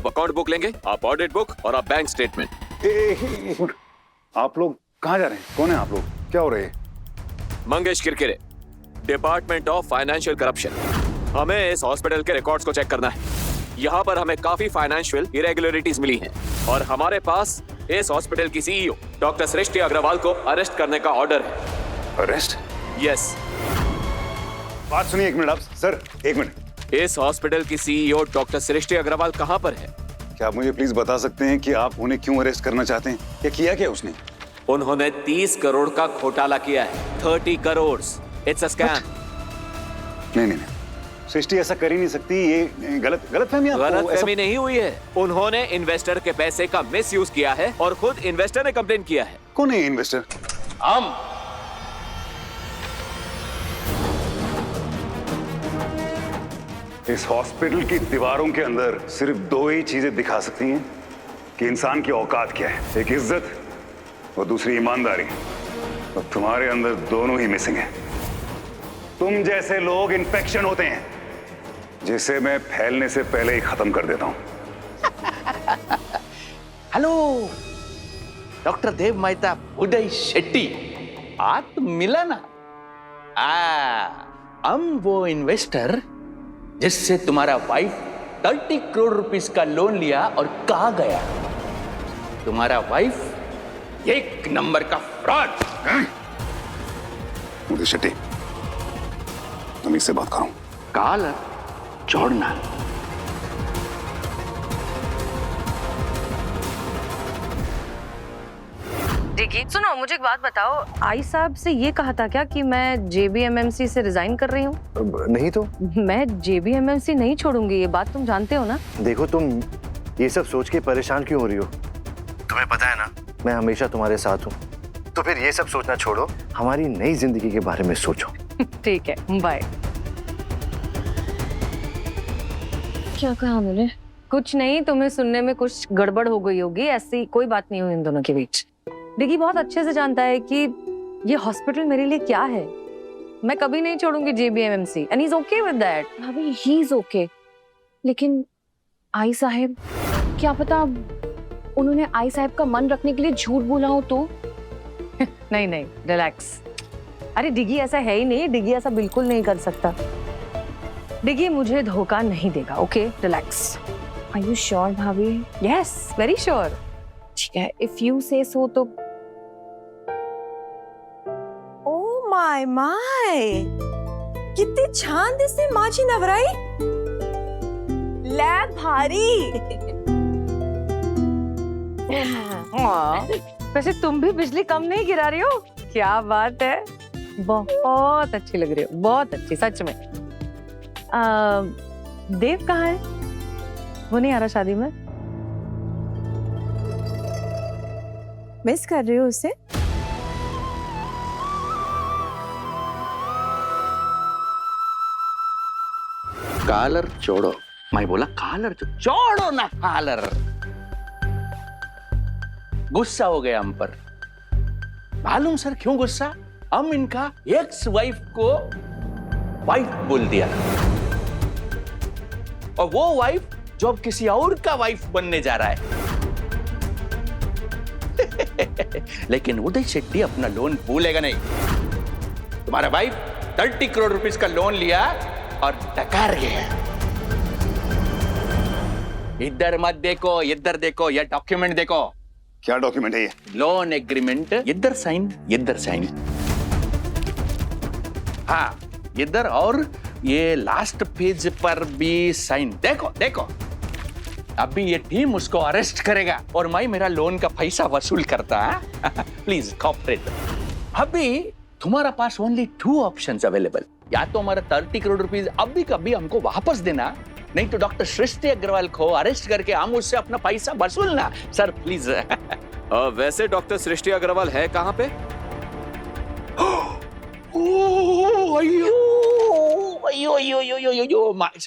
आप account book लेंगे, आप ऑडिट बुक और आप बैंक स्टेटमेंट। एक मिनट, आप लोग कहाँ जा रहे हैं? कौन है आप लोग? क्या हो रहे हैं? Mangesh Kirkire, department of financial corruption. हमें इस हॉस्पिटल के रिकॉर्ड्स को चेक करना है। यहाँ पर हमें काफी फाइनेंशियल इरेगुलरिटीज मिली हैं और हमारे पास इस हॉस्पिटल की सीईओ डॉक्टर सृष्टि अग्रवाल को अरेस्ट करने का ऑर्डर है। अरेस्ट? यस। बात सुनिए एक मिनट आप सर, एक मिनट। इस हॉस्पिटल की सीईओ डॉक्टर सृष्टि अग्रवाल कहाँ पर है? क्या आप मुझे प्लीज बता सकते हैं कि आप उन्हें क्यों अरेस्ट करना चाहते हैं? या किया क्या उसने? उन्होंने 30 करोड़ का घोटाला किया है। 30 करोड़। It's a scam. नहीं, सृष्टि ऐसा कर ही नहीं सकती। ये गलतफहमी नहीं हुई है। उन्होंने इन्वेस्टर के पैसे का मिसयूज किया है और खुद इन्वेस्टर ने कंप्लेन किया है। कौन है इन्वेस्टर? हम। इस हॉस्पिटल की दीवारों के अंदर सिर्फ दो ही चीजें दिखा सकती हैं कि इंसान की औकात क्या है, एक इज्जत और दूसरी ईमानदारी। और तुम्हारे अंदर दोनों ही मिसिंग है। तुम जैसे लोग इन्फेक्शन होते हैं जिसे मैं फैलने से पहले ही खत्म कर देता हूं। हेलो डॉक्टर देव मेहता, उदय शेट्टी, आप मिला ना? हम वो इन्वेस्टर जिससे तुम्हारा वाइफ 30 करोड़ रुपीस का लोन लिया और कहाँ गया? तुम्हारा वाइफ एक नंबर का फ्रॉड। उदय शेट्टी, तुम इससे बात करो। कॉलर छोड़ना। डिगी, सुनो मुझे एक बात बताओ, आई साहब से ये कहा था क्या कि मैं JBMMC से रिजाइन कर रही हूँ? नहीं तो मैं JBMMC नहीं छोड़ूंगी, ये बात तुम जानते हो ना? देखो, तुम ये सब सोच के परेशान क्यों हो रही हो? तुम्हें पता है ना, मैं हमेशा तुम्हारे साथ हूँ। तो फिर ये सब सोचना छोड़ो, हमारी नई जिंदगी के बारे में सोचो। ठीक है, बाय। क्या कहा उन्होंने? कुछ नहीं, तुम्हें सुनने में कुछ गड़बड़ हो गई होगी, ऐसी कोई बात नहीं हुई इन दोनों के बीच। डिगी बहुत अच्छे से जानता है कि ये हॉस्पिटल मेरे लिए क्या है। मैं कभी नहीं छोड़ूंगी JBMMC and he is okay with that. भाभी, ही इज ओके, लेकिन आई साहब, क्या पता उन्होंने आई साहब का मन रखने के लिए झूठ बोला हो तो? नहीं नहीं, रिलैक्स। अरे डिगी ऐसा है ही नहीं, डिगी ऐसा बिल्कुल नहीं कर सकता। डिगी मुझे धोखा नहीं देगा, okay? Relax. Are you sure bhabhi? Yes, very sure. ठीक है, इफ यू से सो तो। ओ माय किती छान दिसते माझी नवराई, लय भारी। वैसे तुम भी बिजली कम नहीं गिरा रही हो, क्या बात है, बहुत अच्छी लग रही हो, बहुत अच्छी, सच में। देव कहाँ है? वो नहीं आ रहा शादी में? मिस कर रही हो उसे? कॉलर छोड़ो। मैं बोला कॉलर छोड़ो ना, कॉलर। गुस्सा हो गया हम पर। मालूम सर क्यों गुस्सा? हम इनका एक्स वाइफ को वाइफ बोल दिया और वो वाइफ जो अब किसी और का वाइफ बनने जा रहा है। लेकिन उदय शेट्टी अपना लोन भूलेगा नहीं। तुम्हारा वाइफ 30 करोड़ रुपीस का लोन लिया और डकार गया। इधर मत देखो, इधर देखो, ये डॉक्यूमेंट देखो। क्या डॉक्यूमेंट है ये? Loan agreement. इधर साइन, इधर साइन। हाँ, इधर, और ये लास्ट पेज पर भी साइन। देखो देखो, अभी ये टीम उसको अरेस्ट करेगा और मैं मेरा लोन का पैसा वसूल करता है। Please cooperate. अभी तुम्हारा पास ओनली 2 ऑप्शंस अवेलेबल। या तो हमारा 30 करोड़ रुपीस अभी कभी हमको वापस देना, नहीं तो डॉक्टर सृष्टि अग्रवाल को अरेस्ट करके हम उससे अपना पैसा वसूलना। Sir please. वैसे डॉक्टर सृष्टि अग्रवाल है कहाँ पे?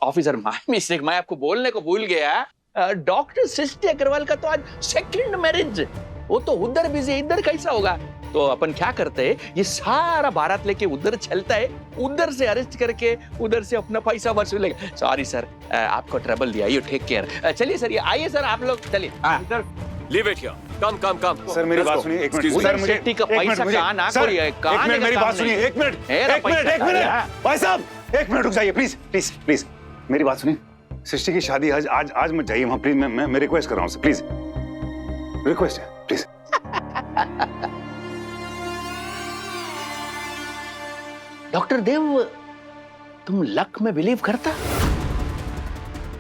ऑफिसर, माय मिस्टेक, मैं आपको बोलने को भूल गया। डॉक्टर सृष्टि अग्रवाल का तो आज सेकंड मैरिज। वो तो उधर बिजी, इधर कैसा होगा? तो अपन क्या करते हैं, ये सारा बारात लेके उधर चलता है, उधर से अरेस्ट करके उधर से अपना पैसा वसूलेगा। सॉरी सर, आपको ट्रबल दिया, यू टेक केयर। चलिए सर, ये आइए सर, आप लोग चलिए। Leave it here, come come come. Sir मेरी बात सुनिए, एक मिनट। सर शेट्टी का पैसा कहाँ ना कोई है, कहाँ एक मिनट मेरी बात सुनिए, एक मिनट भाई साहब, एक मिनट रुक जाइए प्लीज प्लीज प्लीज, मेरी बात सुनिए। सृष्टि की शादी आज आज आज मत जाइए वहां प्लीज, मैं रिक्वेस्ट कर रहा हूँ प्लीज, रिक्वेस्ट है प्लीज। डॉक्टर देव, तुम लक में बिलीव करता?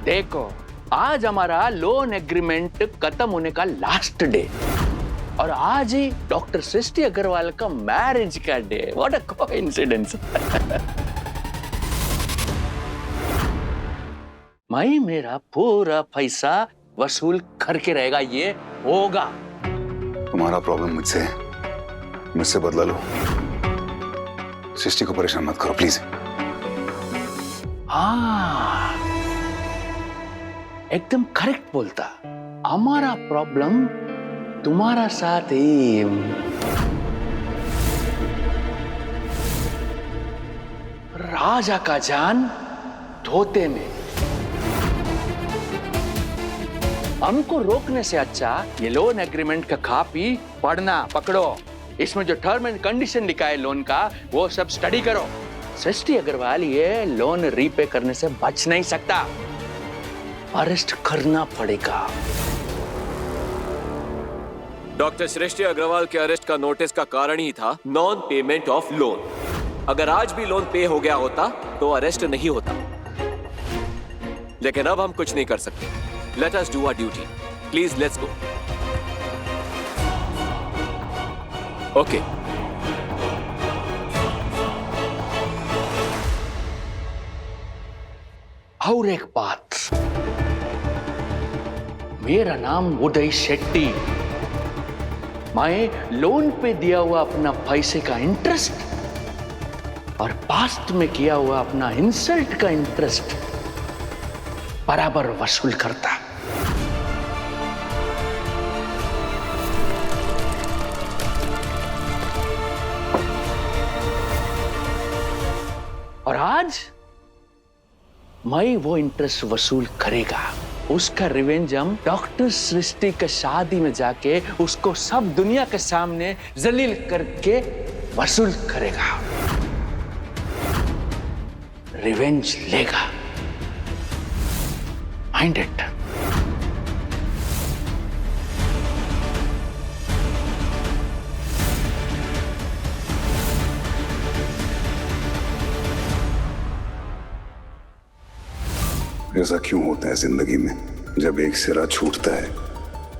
देखो, आज हमारा लोन एग्रीमेंट खत्म होने का लास्ट डे, और आज ही डॉक्टर सृष्टि अग्रवाल का मैरिज का डे। What a coincidence. मैं मेरा पूरा पैसा वसूल करके रहेगा, ये होगा। तुम्हारा प्रॉब्लम मुझसे बदला लो, सृष्टि को परेशान मत करो प्लीज। हाँ, एकदम करेक्ट बोलता। हमारा प्रॉब्लम तुम्हारा साथ ही। राजा का जान धोते में। हमको रोकने से अच्छा ये लोन एग्रीमेंट का कॉपी पढ़ना पकड़ो, इसमें जो टर्म एंड कंडीशन लिखा है लोन का, वो सब स्टडी करो। सृष्टि अग्रवाल ये लोन रीपे करने से बच नहीं सकता, अरेस्ट करना पड़ेगा। डॉक्टर सृष्टि अग्रवाल के अरेस्ट का नोटिस का कारण ही था नॉन पेमेंट ऑफ लोन। अगर आज भी लोन पे हो गया होता तो अरेस्ट नहीं होता, लेकिन अब हम कुछ नहीं कर सकते। Let us do our duty, please let's go. Okay. और एक बात, मेरा नाम उदय शेट्टी। मैं लोन पे दिया हुआ अपना पैसे का इंटरेस्ट और पास्ट में किया हुआ अपना इंसल्ट का इंटरेस्ट बराबर वसूल करता। और आज मैं वो इंटरेस्ट वसूल करेगा। उसका रिवेंज हम डॉक्टर सृष्टि के शादी में जाके उसको सब दुनिया के सामने जलील करके वसूल करेगा, रिवेंज लेगा। Mind it. ऐसा क्यों होता है जिंदगी में, जब एक सिरा छूटता है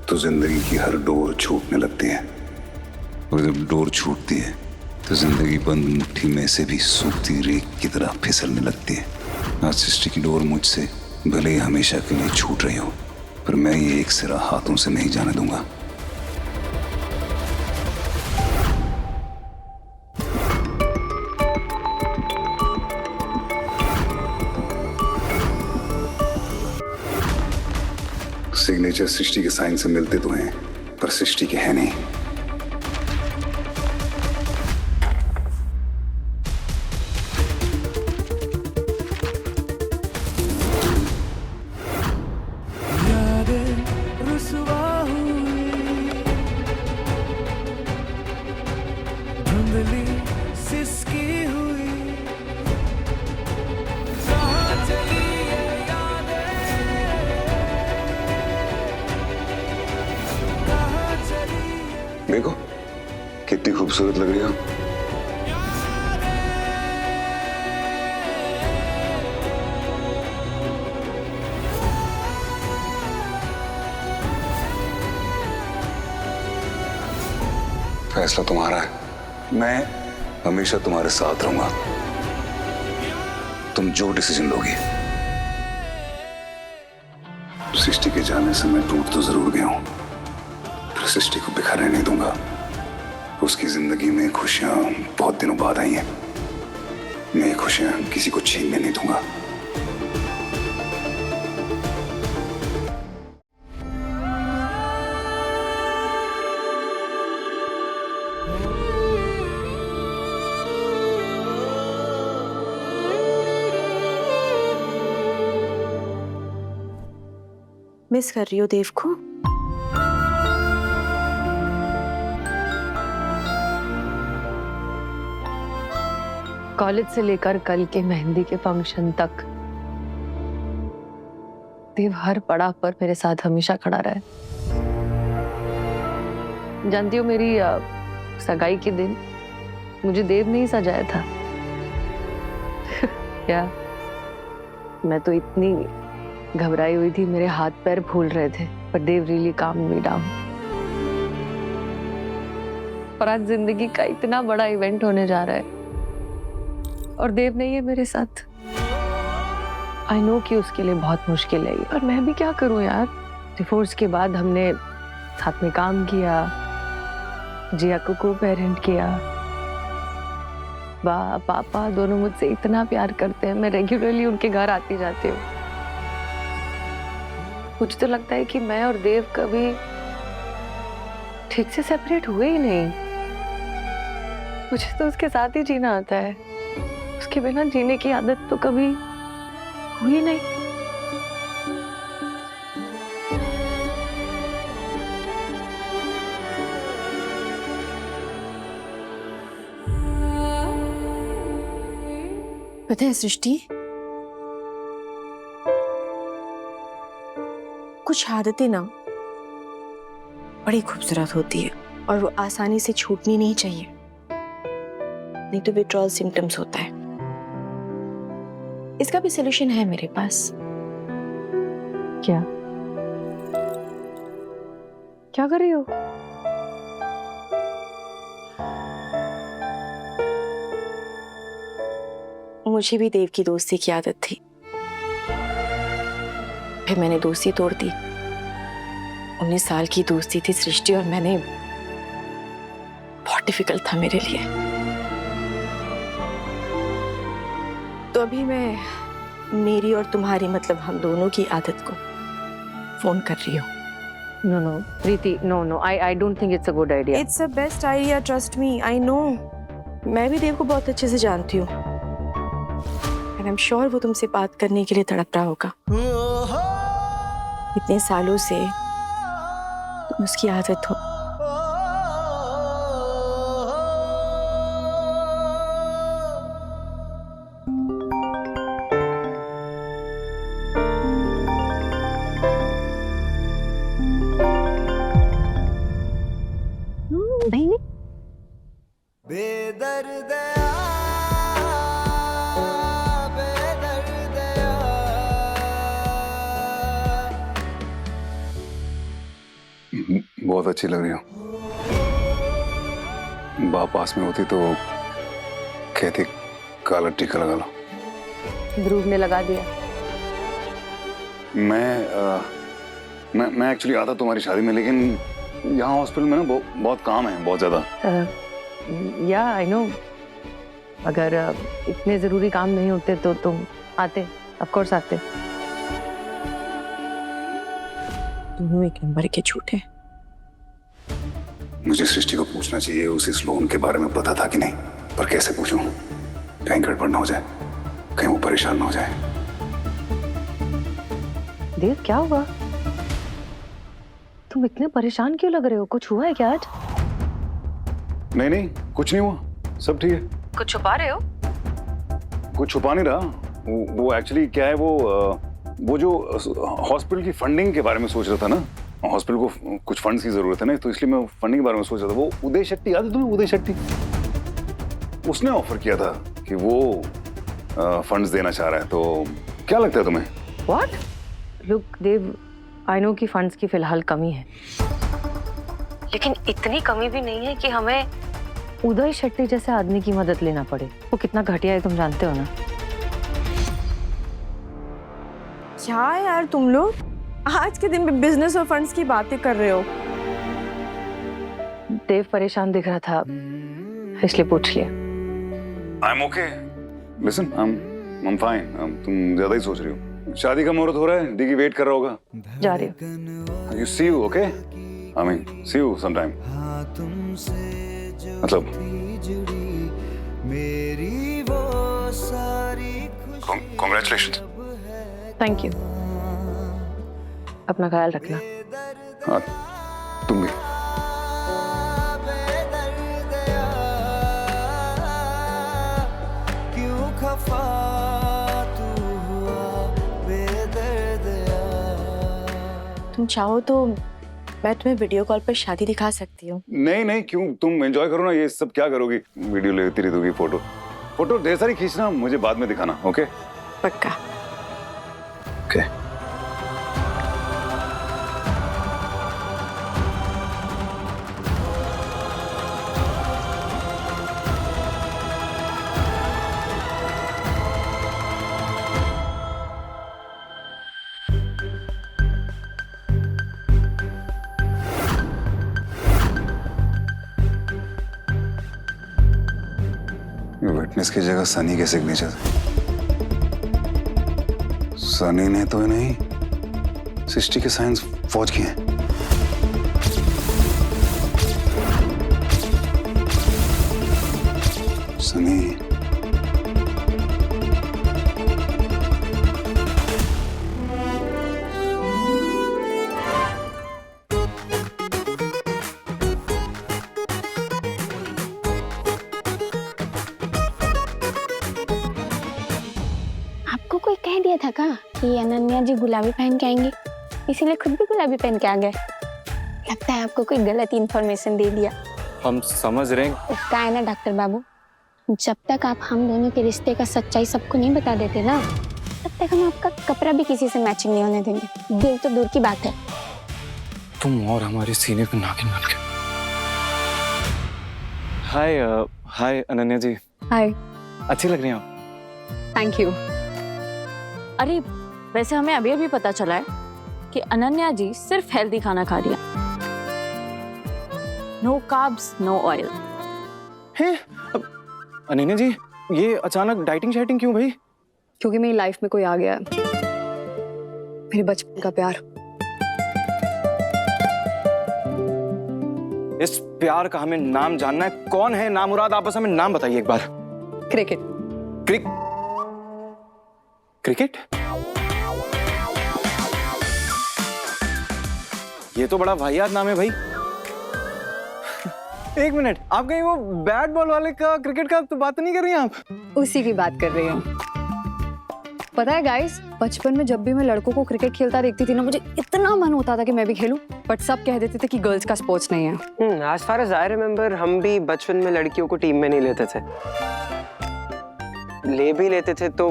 तो जिंदगी की हर डोर छूटने लगती है, और जब डोर छूटती है तो जिंदगी बंद मुट्ठी में से भी सूखती रेत की तरह फिसलने लगती है। आज सृष्टि की डोर मुझसे भले ही हमेशा के लिए छूट रही हो, पर मैं ये एक सिरा हाथों से नहीं जाने दूंगा। सिग्नेचर सृष्टि के साइन से मिलते तो हैं, पर सृष्टि के है नहीं। देखो कितनी खूबसूरत लग रही हो। फैसला तुम्हारा है, मैं हमेशा तुम्हारे साथ रहूंगा। तुम जो डिसीजन लोगे। सृष्टि के जाने से मैं टूट तो जरूर गया हूं, पर सृष्टि को बिखरने नहीं दूंगा। उसकी जिंदगी में खुशियां बहुत दिनों बाद आई हैं, मैं ये खुशियां किसी को छीनने नहीं दूंगा। मिस कर रही हो देव को? कॉलेज से लेकर कल के मेहंदी के फंक्शन तक देव हर पड़ाव पर मेरे साथ हमेशा खड़ा रहा है। जानती हो, मेरी सगाई के दिन मुझे देव ने ही सजाया था। क्या मैं तो इतनी घबराई हुई थी, मेरे हाथ पैर फूल रहे थे, पर देव रियली काम मी डाउन। और आज जिंदगी का इतना बड़ा इवेंट होने जा रहा है और देव नहीं है मेरे साथ। आई नो कि उसके लिए बहुत मुश्किल है, और मैं भी क्या करूं यार। डिवोर्स के बाद हमने साथ में काम किया, जिया को पेरेंट किया। पापा दोनों मुझसे इतना प्यार करते हैं, मैं रेगुलरली उनके घर आती जाती हूँ। मुझे तो लगता है कि मैं और देव कभी ठीक से सेपरेट हुए ही नहीं। मुझे तो उसके साथ ही जीना आता है, उसके बिना जीने की आदत तो कभी हुई नहीं। पता है सृष्टि, कुछ आदतें ना बड़ी खूबसूरत होती है और वो आसानी से छूटनी नहीं चाहिए, नहीं तो विड्रॉल सिम्टम्स होता है। इसका भी सॉल्यूशन है मेरे पास। क्या क्या कर रही हो? मुझे भी देव की दोस्ती की आदत थी, फिर मैंने दोस्ती तोड़ दी। 19 साल की दोस्ती थी सृष्टि, और मैंने बहुत डिफिकल्ट था मेरे लिए। तो अभी मैं मेरी और तुम्हारी, मतलब हम दोनों की आदत को फोन कर रही हूँ। No no Preeti, no I don't think it's a good idea. It's a best idea, trust me, I know. मैं भी देव को बहुत अच्छे से जानती हूँ, एंड आई एम श्योर वो तुमसे बात करने के लिए तड़प रहा होगा। इतने सालों से तुम उसकी आदत हो। नहीं बहुत अच्छी लग रही हो। बाप पास में होती तो कहती काला टीका लगा लो। ध्रुव ने लगा दिया। मैं एक्चुअली आता तुम्हारी शादी में, लेकिन यहाँ हॉस्पिटल में ना बहुत काम है, बहुत ज्यादा। या आई नो, अगर इतने जरूरी काम नहीं होते तो तुम आते, ऑफ कोर्स आते। दोनों एक नंबर के झूठे। मुझे सृष्टि को पूछना चाहिए उसे इस लोन के बारे में पता था कि नहीं, पर कैसे पूछूं? कहीं गड़बड़ ना हो जाए, कहीं वो परेशान ना हो जाए। देव क्या हुआ? तुम इतने परेशान क्यों लग रहे हो? कुछ हुआ है क्या आज? नहीं कुछ नहीं हुआ, सब ठीक है। कुछ छुपा रहे हो? कुछ छुपा नहीं रहा। वो एक्चुअली क्या है, वो जो हॉस्पिटल की फंडिंग के बारे में सोच रहा था ना। हॉस्पिटल को कुछ फंड्स की जरूरत है ना, तो इसलिए मैं फंडिंग के बारे में सोच रहा था। वो उदय शेट्टी, याद है तुम्हें उदय शेट्टी? उसने ऑफर किया था कि वो फंड्स देना चाह रहा है। तो क्या लगता है तुम्हें? What? Look, Dev, I know कि फंड्स की फिलहाल कमी है, लेकिन इतनी कमी भी नहीं है कि हमें उदय शेट्टी जैसे आदमी की मदद लेना पड़े। वो कितना घटिया है तुम जानते हो ना। क्या यार तुम लोग आज के दिन में बिजनेस और फंड्स की बातें कर रहे हो? देव परेशान दिख रहा था, इसलिए पूछ लिया। I am okay, listen, I am fine. तुम ज्यादा ही सोच रही हो। शादी का मुहूर्त हो रहा है, डीगी वेट कर रहा होगा। जा रही हूँ। You see you okay, I mean see you some time. मतलब कांग्रेचुलेशंस। Thank you. अपना ख्याल रखना। हाँ, तुम भी। तुम चाहो तो मैं तुम्हें वीडियो कॉल पर शादी दिखा सकती हूँ। नहीं नहीं, क्यों, तुम एंजॉय करो ना, ये सब क्या करोगी, वीडियो लेती रह दोगी, फोटो ढेर सारी खींचना, मुझे बाद में दिखाना। ओके पक्का। ओके। विटनेस की जगह सनी के सिग्नेचर। सनी ने तो नहीं, सृष्टि के साइंस फौज किए हैं। सनी आपको कोई कह दिया था क्या कि अनन्या जी गुलाबी पहन के आएंगे, इसीलिए खुद भी गुलाबी पहन के आ गए? लगता है आपको कोई गलत इन्फॉर्मेशन दे दिया। हम समझ रहे हैं। क्या है ना डॉक्टर बाबू, जब तक आप हम दोनों के रिश्ते का सच्चाई सबको नहीं बता देते ना, तब तक हम आपका कपड़ा भी किसी से मैचिंग नहीं होने देंगे। दिल तो दूर की बात है। तुम और हमारे सीने पे नागिन बन गए। हाय हाय अनन्या जी। हाय। अच्छी लग रही हैं आप। Thank you. अरे वैसे हमें अभी अभी पता चला है कि अनन्या जी सिर्फ हेल्दी खाना खा रही है। No carbs, no oil. हैं? अनन्या जी, ये अचानक डाइटिंग शाइटिंग क्यों भाई? क्योंकि मेरी लाइफ में कोई आ गया है, मेरे बचपन का प्यार। इस प्यार का हमें नाम जानना है। कौन है नामुराद? आप बस हमें नाम बताइए एक बार। क्रिकेट। क्रिकेट? ये तो बड़ा वाहियात नाम है भाई। एक मिनट, आप कहीं वो बैट बॉल वाले का क्रिकेट का तो बात नहीं कर रही हैं आप? उसी की बात कर रही हूँ। पता है गाइस, बचपन में जब भी मैं लड़कों को क्रिकेट खेलता देखती थी ना, मुझे इतना मन होता था कि मैं भी खेलूं, बट सब कह देते थे कि गर्ल्स का स्पोर्ट्स नहीं है। As far as I remember, हम भी बचपन में लड़कियों को टीम में नहीं लेते थे। ले भी लेते थे तो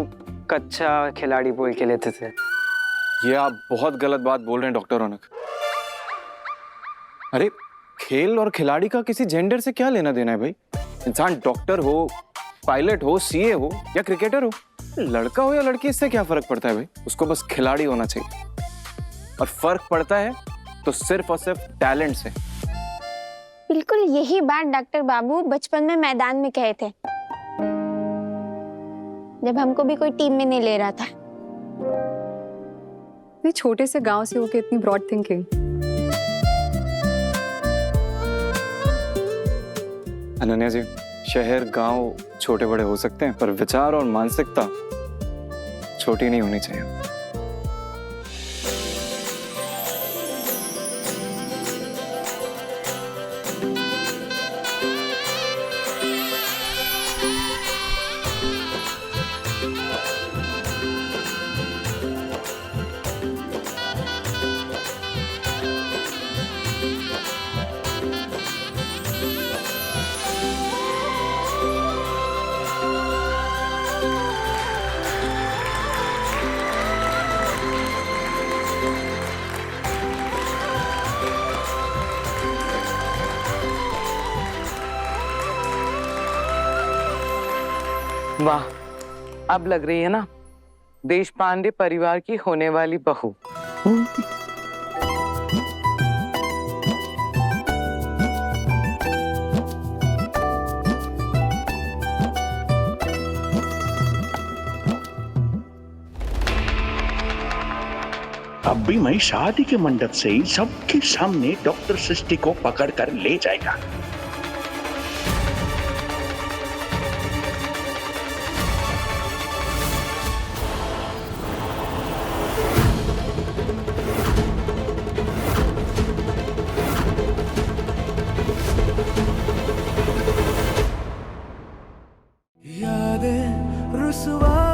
कच्चा खिलाड़ी बोल के लेते थे। ये आप बहुत गलत बात बोल रहे हैं डॉक्टर रौनक। अरे खेल और खिलाड़ी का किसी जेंडर से क्या लेना देना है भाई? इंसान डॉक्टर हो, पायलट हो, सीए हो या क्रिकेटर हो, लड़का हो या लड़की, इससे क्या फर्क पड़ता है भाई? उसको बस खिलाड़ी होना चाहिए। और फर्क पड़ता है तो सिर्फ और सिर्फ टैलेंट से। बिल्कुल यही बात डॉक्टर बाबू बचपन में मैदान में कहे थे, जब हमको भी कोई टीम में नहीं ले रहा था। ये छोटे से गांव से होके इतनी ब्रॉड थिंकिंग। अनन्या जी, शहर गांव छोटे बड़े हो सकते हैं, पर विचार और मानसिकता छोटी नहीं होनी चाहिए। वाह, अब लग रही है ना देश पांडे परिवार की होने वाली बहू। अब भी मैं शादी के मंडप से ही सबके सामने डॉक्टर सृष्टि को पकड़ कर ले जाएगा। रुसवा